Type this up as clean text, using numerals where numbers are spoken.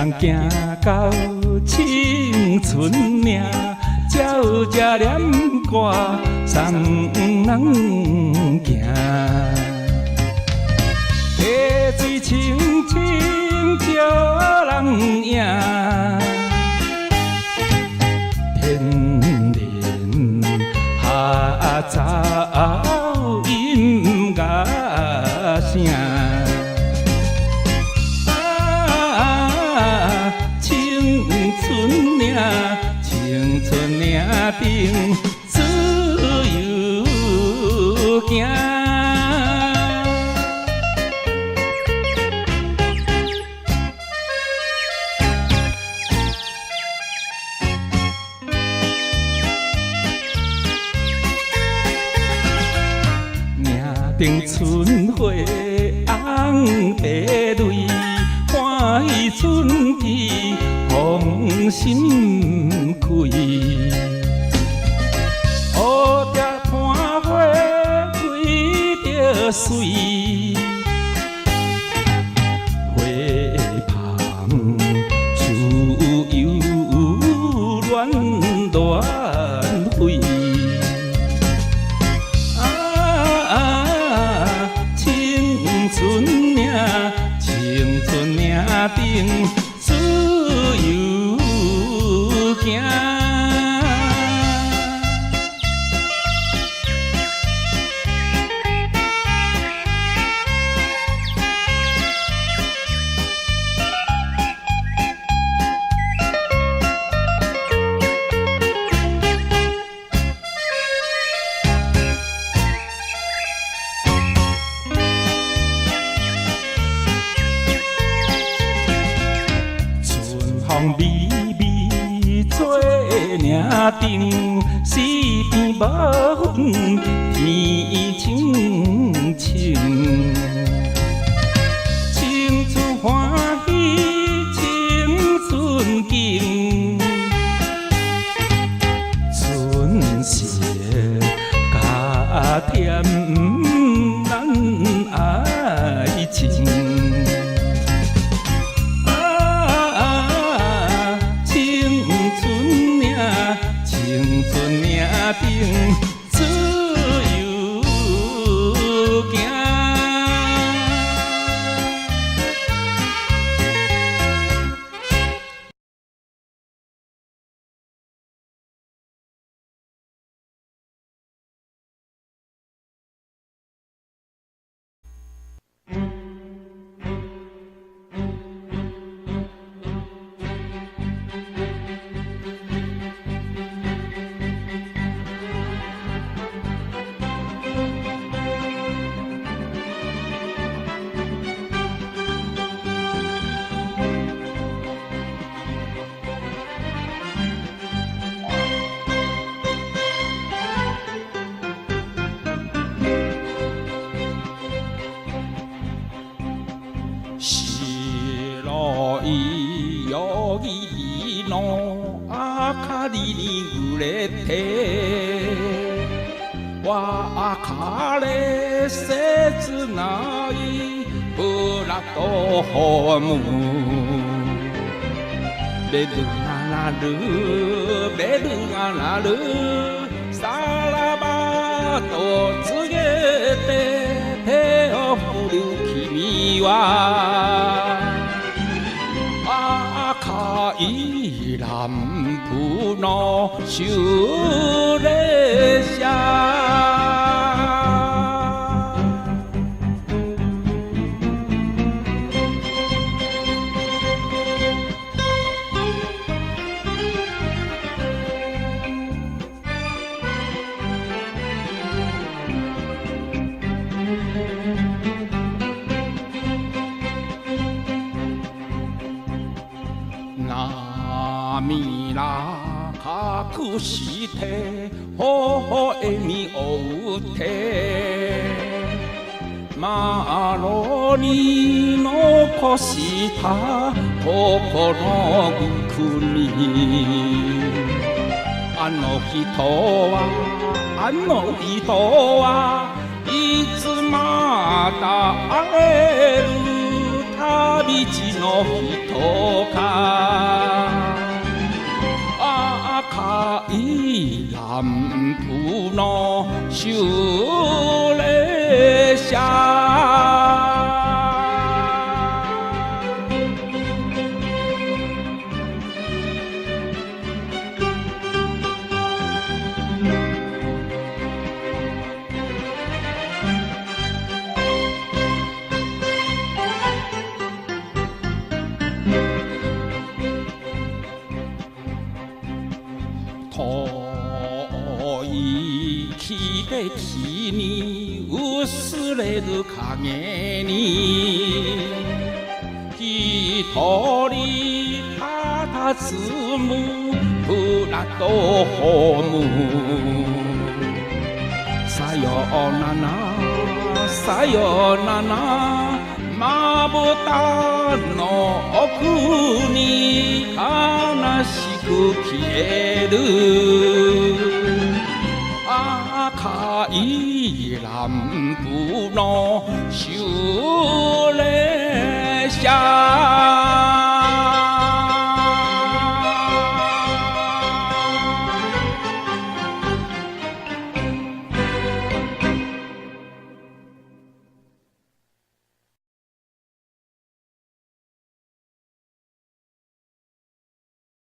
人行到青春命，才有这念歌送人行。溪水清清照人影，天然下早音乐声。青春岭顶自由行，岭顶春花红白蕊，欢喜春天芳心开。乌蝶伴花开着水，花香自由乱乱飞。青春岭，青春岭顶自由行。风微微做岭顶，四边无云，天清清。青春欢喜，青春景，春色加添咱爱情。青春岭顶自由行。여기 너 아카리니 우레테 와 아카레 세즈나이 브라토 호무 베르가나르 사라바토 츠게테 베어부르 키미와 아카이 람푸노 슈레샤 나미라 가쿠시테 호호에미 오우테 마로니 노코시타 코코노 구쿠니 아노히토와 이츠마다 아에루 타비치 노 히토카 南部の修理車遠い木で木に薄れる影に一人佇むプラットホームさよならさよならまぶたの奥に悲しく消える赤いランプの修